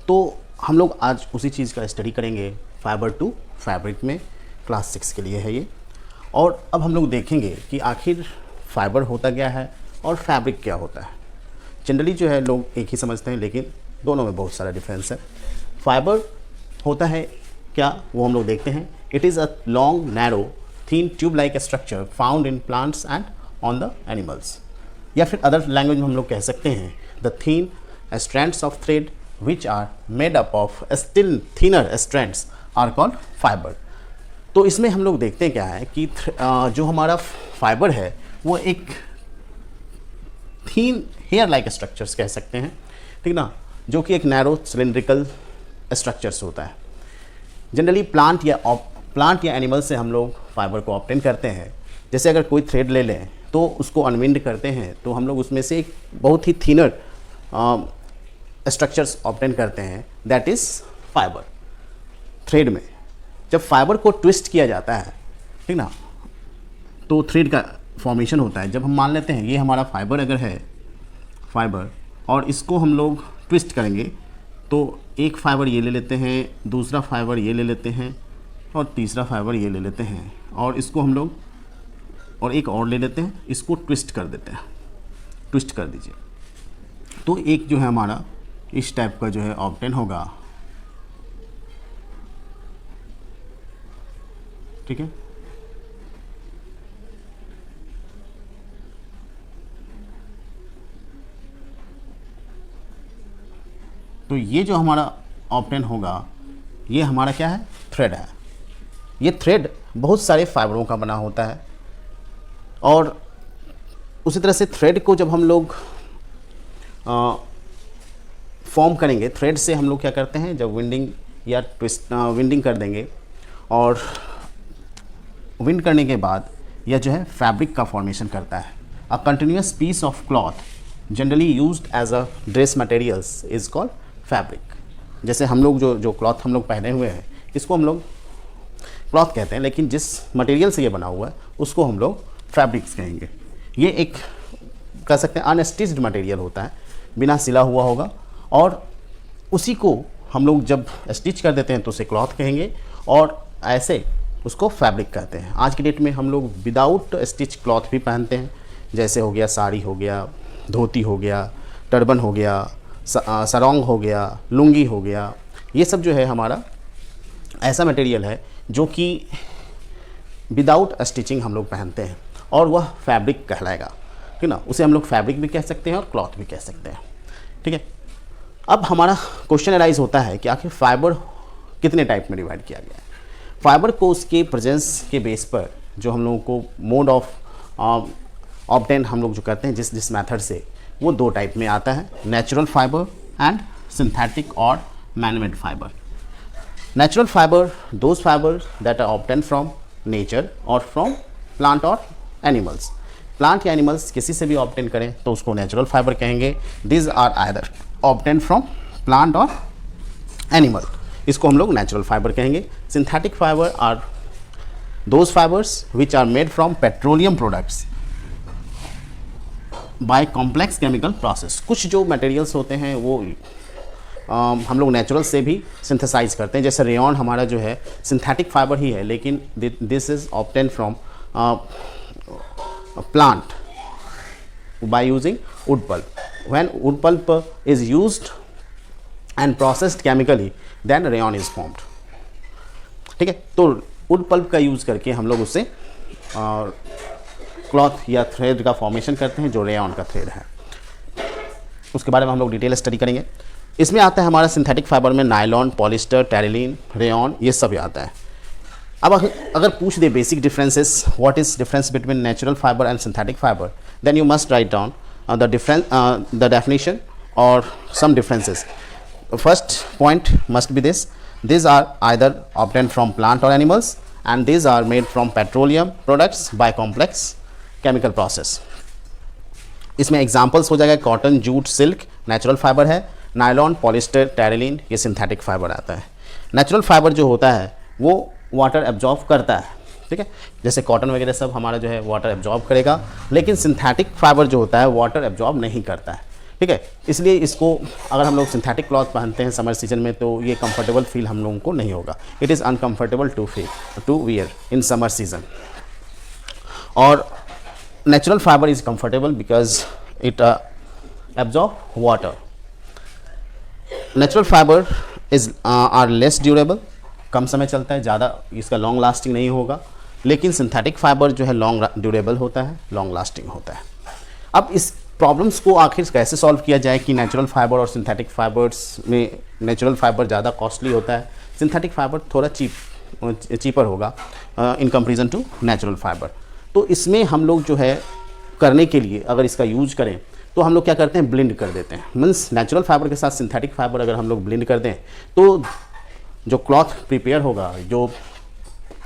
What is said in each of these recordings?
तो हम लोग आज उसी चीज़ का स्टडी करेंगे, फाइबर टू फैब्रिक में, क्लास 6 के लिए है ये। और अब हम लोग देखेंगे कि आखिर फाइबर होता क्या है और फैब्रिक क्या होता है। जनरली जो है लोग एक ही समझते हैं, लेकिन दोनों में बहुत सारा डिफरेंस है। फाइबर होता है क्या, वो हम लोग देखते हैं। It is a long narrow thin tube like structure found in plants and on the animals, या फिर अदर लैंग्वेज में हम लोग कह सकते हैं the thin strands of thread which are made up of still thinner strands are called fibre. तो इसमें हम लोग देखते हैं क्या है कि जो हमारा फाइबर है वो एक थीन हेयर लाइक स्ट्रक्चर्स कह सकते हैं, ठीक ना, जो कि एक नैरो सिलेंड्रिकल स्ट्रक्चर्स होता है। जनरली प्लांट या एनिमल से हम लोग फाइबर को ऑब्टेन करते हैं। जैसे अगर कोई थ्रेड ले लें तो उसको अनविंड करते हैं तो हम लोग उसमें से एक बहुत ही थिनर स्ट्रक्चर्स ऑब्टेन करते हैं, दैट इज़ फाइबर। थ्रेड में जब फाइबर को ट्विस्ट किया जाता है, ठीक ना, तो थ्रेड का फॉर्मेशन होता है। जब हम मान लेते हैं ये हमारा फाइबर अगर है फाइबर, और इसको हम लोग ट्विस्ट करेंगे तो एक फाइबर ये ले लेते हैं, दूसरा फाइबर ये ले लेते हैं, और तीसरा फाइबर ये ले लेते हैं, और इसको हम लोग और एक और ले लेते हैं, इसको ट्विस्ट कर देते हैं। ट्विस्ट कर दीजिए तो एक जो है हमारा इस टाइप का जो है ऑब्टेन होगा, ठीक है। तो ये जो हमारा ऑब्टेन होगा ये हमारा क्या है, थ्रेड है। ये थ्रेड बहुत सारे फाइबरों का बना होता है, और उसी तरह से थ्रेड को जब हम लोग फॉर्म करेंगे, थ्रेड से हम लोग क्या करते हैं, जब विंडिंग या ट्विस्ट विंडिंग कर देंगे, और विंड करने के बाद यह जो है फैब्रिक का फॉर्मेशन करता है। A continuous piece of cloth generally used as a dress materials is called fabric. जैसे हम लोग जो क्लॉथ हम लोग पहने हुए हैं इसको हम लोग क्लॉथ कहते हैं, लेकिन जिस मटेरियल से ये बना हुआ है उसको हम लोग फैब्रिक्स कहेंगे। ये एक कह सकते हैं अनस्टिच्ड मटेरियल होता है, बिना सिला हुआ होगा, और उसी को हम लोग जब स्टिच कर देते हैं तो उसे क्लॉथ कहेंगे, और ऐसे उसको फैब्रिक कहते हैं। आज की डेट में हम लोग विदाउट स्टिच क्लॉथ भी पहनते हैं, जैसे हो गया साड़ी हो गया, धोती हो गया, टर्बन हो गया, सरोंग हो गया, लुंगी हो गया। ये सब जो है हमारा ऐसा मटेरियल है जो कि विदाउट स्टिचिंग हम लोग पहनते हैं, और वह फैब्रिक कहलाएगा, ठीक ना। उसे हम लोग फैब्रिक भी कह सकते हैं और क्लॉथ भी कह सकते हैं, ठीक है। अब हमारा क्वेश्चन अराइज होता है कि आखिर फाइबर कितने टाइप में डिवाइड किया गया है। फाइबर को उसके प्रेजेंस के बेस पर जो हम लोगों को मोड ऑफ ऑब्टेन हम लोग जो करते हैं जिस मेथड से, वो दो टाइप में आता है, नेचुरल फाइबर एंड सिंथेटिक और manmade fibre. Natural fibre those fibre that are obtain from nature और फ्रॉम प्लांट और एनिमल्स। प्लांट या एनिमल्स किसी से भी ऑब्टेन करें तो उसको नेचुरल फाइबर कहेंगे। This are either obtain from plant और एनिमल, इसको हम लोग नेचुरल फाइबर कहेंगे। Synthetic fibre are those fibres which are made from petroleum products by complex chemical process. कुछ जो मटेरियल्स होते हैं वो हम लोग नेचुरल से भी सिंथेसाइज करते हैं। जैसे रेयॉन हमारा जो है सिंथेटिक फाइबर ही है, लेकिन this is obtain from plant by using wood pulp. When wood pulp is used and processed chemically, then rayon is formed. ठीक है, तो wood pulp का यूज़ करके हम लोग उससे क्लॉथ या थ्रेड का फॉर्मेशन करते हैं जो रेयॉन का थ्रेड है। उसके बारे में हम लोग डिटेल स्टडी करेंगे। इसमें आता है हमारा सिंथेटिक फाइबर में नायलॉन, पॉलिस्टर, टेरिलीन, रेयॉन, ये सब आता है। अब अगर पूछ दे basic differences, what is difference between natural fibre and synthetic fibre, then you must write down the definition or some differences. First point must be this: these are either obtained from plant or animals, and these are made from petroleum products by complex chemical process. इसमें examples हो जाएगा cotton, jute, silk natural fibre है, nylon, polyester, terylene ये synthetic fibre आता है। Natural fibre जो होता है वो वाटर एब्जॉर्ब करता है, ठीक है, जैसे कॉटन वगैरह सब हमारा जो है वाटर एब्जॉर्ब करेगा, लेकिन सिंथेटिक फाइबर जो होता है वाटर एब्जॉर्ब नहीं करता है, ठीक है। इसलिए इसको अगर हम लोग सिंथेटिक क्लॉथ पहनते हैं समर सीजन में तो ये कंफर्टेबल फील हम लोगों को नहीं होगा। It is uncomfortable to wear in summer season. और natural fibre is comfortable because it absorb water. Natural fibre is are less durable, कम समय चलता है, ज़्यादा इसका लॉन्ग लास्टिंग नहीं होगा। लेकिन सिंथेटिक फाइबर जो है लॉन्ग ड्यूरेबल होता है, लॉन्ग लास्टिंग होता है। अब इस प्रॉब्लम्स को आखिर कैसे सॉल्व किया जाए कि नेचुरल फाइबर और सिंथेटिक फाइबर्स में नेचुरल फाइबर ज़्यादा कॉस्टली होता है, सिंथेटिक फाइबर थोड़ा चीपर होगा in comparison to natural fibre. तो इसमें हम लोग जो है करने के लिए अगर इसका यूज करें तो हम लोग क्या करते हैं, ब्लेंड कर देते हैं। मीन्स नेचुरल फाइबर के साथ सिंथेटिक फाइबर अगर हम लोग ब्लेंड कर दें तो जो क्लॉथ प्रिपेयर होगा, जो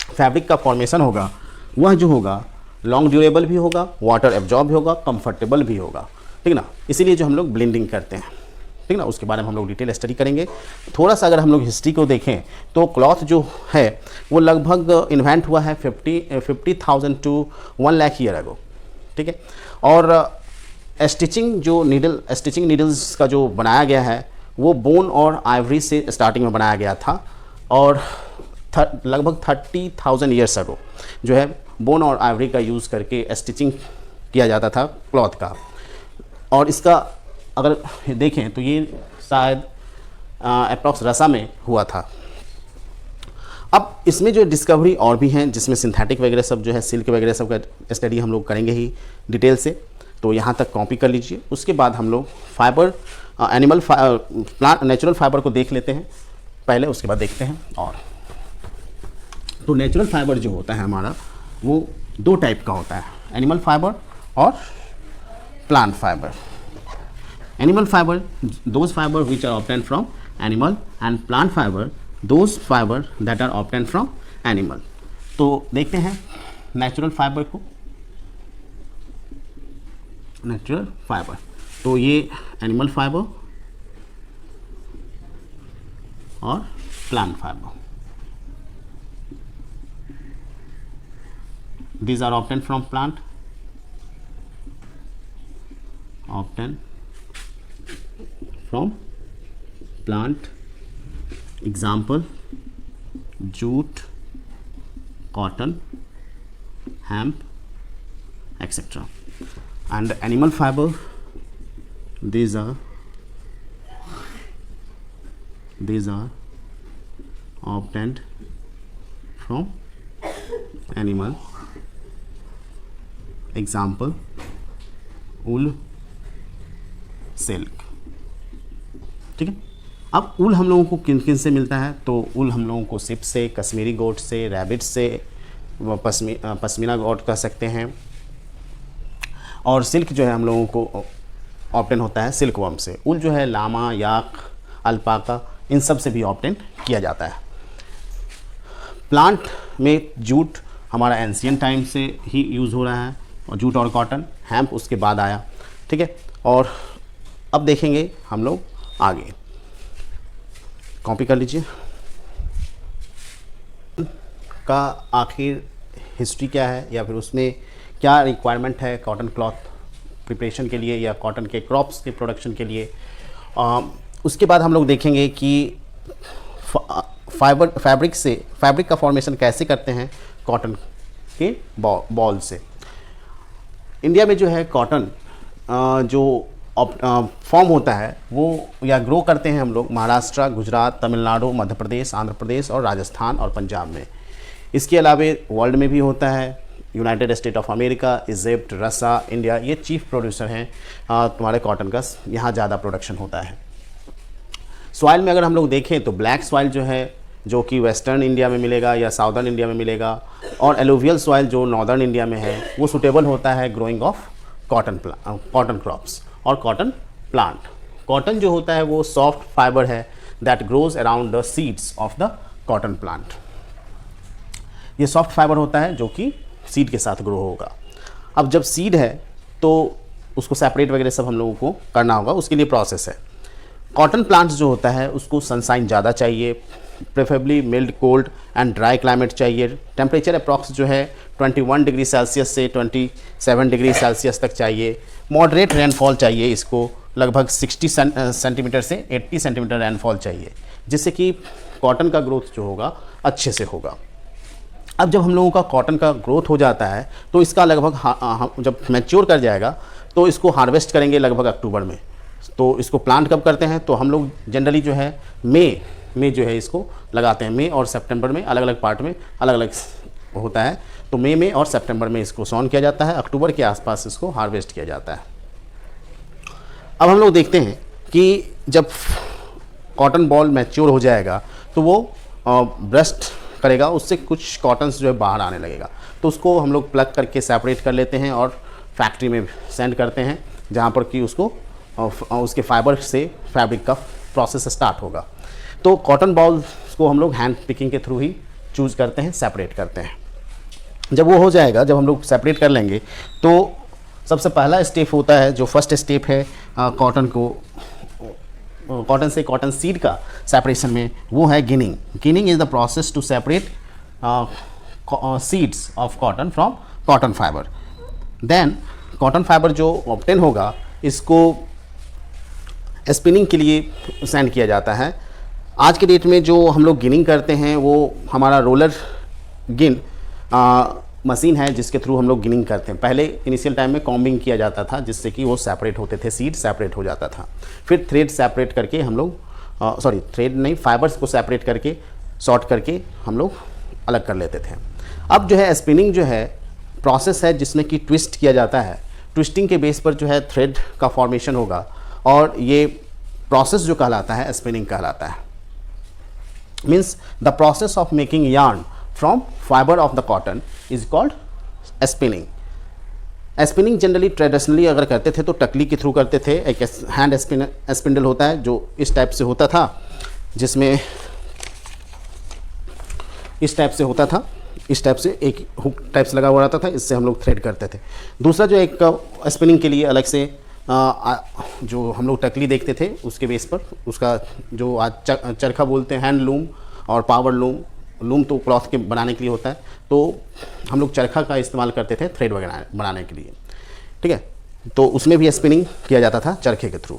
फैब्रिक का फॉर्मेशन होगा, वह जो होगा लॉन्ग ड्यूरेबल भी होगा, वाटर एब्जॉर्ब भी होगा, कंफर्टेबल भी होगा, ठीक ना। इसीलिए जो हम लोग ब्लेंडिंग करते हैं, ठीक ना, उसके बारे में हम लोग डिटेल स्टडी करेंगे। थोड़ा सा अगर हम लोग हिस्ट्री को देखें तो क्लॉथ जो है वो लगभग इन्वेंट हुआ है 50,000 to 1 लाख ईयर अगो, ठीक है। और स्टिचिंग नीडल्स का जो बनाया गया है वो बोन और आइवरी से स्टार्टिंग में बनाया गया था और लगभग 30,000 ईयर्स अगो जो है बोन और आइवरी का यूज़ करके स्टिचिंग किया जाता था क्लॉथ का। और इसका अगर देखें तो ये शायद अप्रॉक्स रसा में हुआ था। अब इसमें जो डिस्कवरी और भी हैं जिसमें सिंथेटिक वगैरह सब जो है, सिल्क वगैरह सब का स्टडी हम लोग करेंगे ही डिटेल से, तो यहाँ तक कॉपी कर लीजिए। उसके बाद हम लोग फाइबर प्लांट नेचुरल फाइबर को देख लेते हैं पहले, उसके बाद देखते हैं। और तो नेचुरल फाइबर जो होता है हमारा वो 2 टाइप का होता है, एनिमल फाइबर और plant fibre. Animal fibre those fibre which are obtained from animal and plant fibre those fibre that are obtained from animal. तो देखते हैं नेचुरल फाइबर को। नेचुरल फाइबर तो ये एनिमल फाइबर और plant fibre, these are obtained from plant, example jute, cotton, hemp, etc. And animal fiber, these are obtained from animal, example wool, silk, ठीक है। अब ऊल हम लोगों को किन किन से मिलता है, तो ऊल हम लोगों को सिप से, कश्मीरी गोट से, रैबिट से, पश्मीना गोट कह सकते हैं। और सिल्क जो है हम लोगों को ऑप्टेन होता है सिल्क वर्म से। ऊल जो है लामा, याक, अल्पाका, इन सब से भी ऑप्टेन किया जाता है। प्लांट में जूट हमारा एंशियंट टाइम से ही यूज़ हो रहा है, और जूट और कॉटन, हैम्प उसके बाद आया, ठीक है। और अब देखेंगे हम लोग आगे, कॉपी कर लीजिए का आखिर हिस्ट्री क्या है या फिर उसमें क्या रिक्वायरमेंट है कॉटन क्लॉथ प्रिपरेशन के लिए या कॉटन के क्रॉप्स के प्रोडक्शन के लिए। उसके बाद हम लोग देखेंगे कि फैब्रिक का फॉर्मेशन कैसे करते हैं कॉटन के बॉल से। इंडिया में जो है कॉटन जो फॉर्म होता है वो या ग्रो करते हैं हम लोग महाराष्ट्र, गुजरात, तमिलनाडु, मध्य प्रदेश, आंध्र प्रदेश और राजस्थान और पंजाब में। इसके अलावा वर्ल्ड में भी होता है, United state of America, Egypt, रसा, इंडिया, ये चीफ प्रोड्यूसर हैं तुम्हारे कॉटन का, यहाँ ज़्यादा प्रोडक्शन होता है। सॉइल में अगर हम लोग देखें तो ब्लैक सॉइल जो है जो कि वेस्टर्न इंडिया में मिलेगा या साउदर्न इंडिया में मिलेगा, और एलुवियल सॉइल जो नॉर्दर्न इंडिया में है वो सूटेबल होता है ग्रोइंग ऑफ कॉटन क्रॉप्स और कॉटन प्लांट। कॉटन जो होता है वो सॉफ्ट फाइबर है that grows around the seeds of the cotton plant. ये सॉफ्ट फाइबर होता है जो कि सीड के साथ ग्रो होगा। अब जब सीड है तो उसको सेपरेट वगैरह सब हम लोगों को करना होगा, उसके लिए प्रोसेस है। कॉटन प्लांट्स जो होता है उसको सनसाइन ज़्यादा चाहिए, preferably mild, cold and dry climate चाहिए। टेम्परेचर अप्रॉक्स जो है 21 डिग्री सेल्सियस से 27 डिग्री सेल्सियस तक चाहिए। मॉडरेट रेनफॉल चाहिए इसको लगभग 60 सेंटीमीटर से 80 सेंटीमीटर रेनफॉल चाहिए, जिससे कि कॉटन का ग्रोथ जो होगा अच्छे से होगा। अब जब हम लोगों का कॉटन का ग्रोथ हो जाता है तो इसका लगभग जब मैच्योर कर जाएगा तो इसको हार्वेस्ट करेंगे लगभग अक्टूबर में। तो इसको प्लांट कब करते हैं, तो हम लोग जनरली जो है मई में जो है इसको लगाते हैं। मई और सितंबर में अलग अलग पार्ट में अलग अलग होता है। तो मई में और सितंबर में इसको सॉन किया जाता है, अक्टूबर के आसपास इसको हार्वेस्ट किया जाता है। अब हम लोग देखते हैं कि जब कॉटन बॉल मैच्योर हो जाएगा तो वो ब्रस्ट करेगा, उससे कुछ कॉटन्स जो है बाहर आने लगेगा। तो उसको हम लोग प्लग करके सेपरेट कर लेते हैं और फैक्ट्री में सेंड करते हैं, जहाँ पर कि उसको उसके फाइबर से फैब्रिक का प्रोसेस स्टार्ट होगा। तो कॉटन बॉल्स को हम लोग हैंड पिकिंग के थ्रू ही चूज़ करते हैं, सेपरेट करते हैं। जब वो हो जाएगा, जब हम लोग सेपरेट कर लेंगे तो सबसे पहला स्टेप होता है, जो फर्स्ट स्टेप है कॉटन से कॉटन सीड का सेपरेशन में, वो है ginning. Ginning is the process to separate seeds of cotton from cotton fibre. Then cotton fibre जो ऑब्टेन होगा इसको स्पिनिंग के लिए सेंड किया जाता है। आज के डेट में जो हम लोग गिनिंग करते हैं वो हमारा रोलर गिन मशीन है, जिसके थ्रू हम लोग गिनिंग करते हैं। पहले इनिशियल टाइम में कॉम्बिंग किया जाता था, जिससे कि वो सेपरेट होते थे, सीड सेपरेट हो जाता था। फिर थ्रेड सेपरेट करके हम लोग थ्रेड नहीं, फाइबर्स को सेपरेट करके सॉर्ट करके हम लोग अलग कर लेते थे। अब जो है स्पिनिंग जो है प्रोसेस है, जिसमें कि ट्विस्ट किया जाता है। ट्विस्टिंग के बेस पर जो है थ्रेड का फॉर्मेशन होगा, और ये प्रोसेस जो कहलाता है स्पिनिंग कहलाता है। Means the process of making yarn from fibre of the cotton is called spinning. Spinning generally traditionally अगर करते थे तो टकली के थ्रू करते थे। एक हैंड स्पिंडल होता है जो इस टाइप से होता था, जिसमें इस टाइप से होता था, इस टाइप से एक हुक टाइप से लगा हुआ रहता था, इससे हम लोग थ्रेड करते थे। दूसरा जो एक स्पिनिंग के लिए अलग से जो हम लोग टकली देखते थे उसके बेस पर, उसका जो आज चरखा बोलते हैं, हैंड लूम और पावर लूम। लूम तो क्लॉथ के बनाने के लिए होता है, तो हम लोग चरखा का इस्तेमाल करते थे थ्रेड वगैरह बनाने के लिए, ठीक है। तो उसमें भी स्पिनिंग किया जाता था चरखे के थ्रू।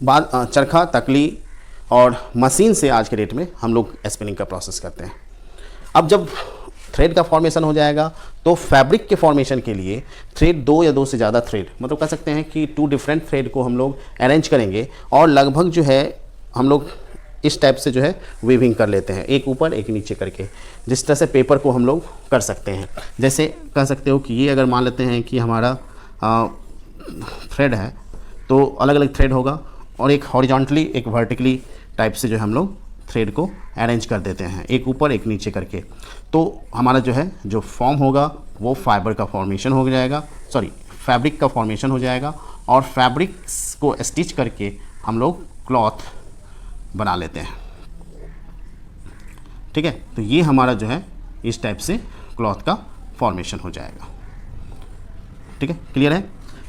बाद चरखा, तकली और मशीन से आज के डेट में हम लोग स्पिनिंग का प्रोसेस करते हैं। अब जब थ्रेड का फॉर्मेशन हो जाएगा तो फैब्रिक के फॉर्मेशन के लिए थ्रेड, 2 या 2 से ज़्यादा थ्रेड, मतलब कह सकते हैं कि 2 डिफरेंट थ्रेड को हम लोग अरेंज करेंगे, और लगभग जो है हम लोग इस टाइप से जो है वीविंग कर लेते हैं, एक ऊपर एक नीचे करके, जिस तरह से पेपर को हम लोग कर सकते हैं। जैसे कह सकते हो कि ये अगर मान लेते हैं कि हमारा थ्रेड है, तो अलग अलग थ्रेड होगा, और एक हॉरिजॉन्टली एक वर्टिकली टाइप से जो है हम लोग थ्रेड को अरेंज कर देते हैं, एक ऊपर एक नीचे करके। तो हमारा जो है जो फॉर्म होगा वो फाइबर का फॉर्मेशन हो जाएगा, फैब्रिक का फॉर्मेशन हो जाएगा, और फैब्रिक्स को स्टिच करके हम लोग क्लॉथ बना लेते हैं, ठीक है। तो ये हमारा जो है इस टाइप से क्लॉथ का फॉर्मेशन हो जाएगा, ठीक है, क्लियर है।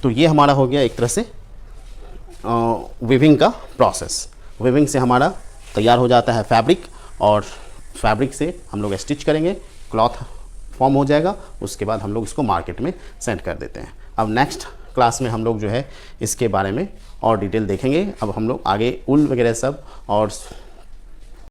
तो ये हमारा हो गया एक तरह से वीविंग का प्रोसेस। वीविंग से हमारा तैयार हो जाता है फैब्रिक, और फैब्रिक से हम लोग स्टिच करेंगे, क्लॉथ फॉर्म हो जाएगा, उसके बाद हम लोग इसको मार्केट में सेंड कर देते हैं। अब नेक्स्ट क्लास में हम लोग जो है इसके बारे में और डिटेल देखेंगे। अब हम लोग आगे ऊल वगैरह सब और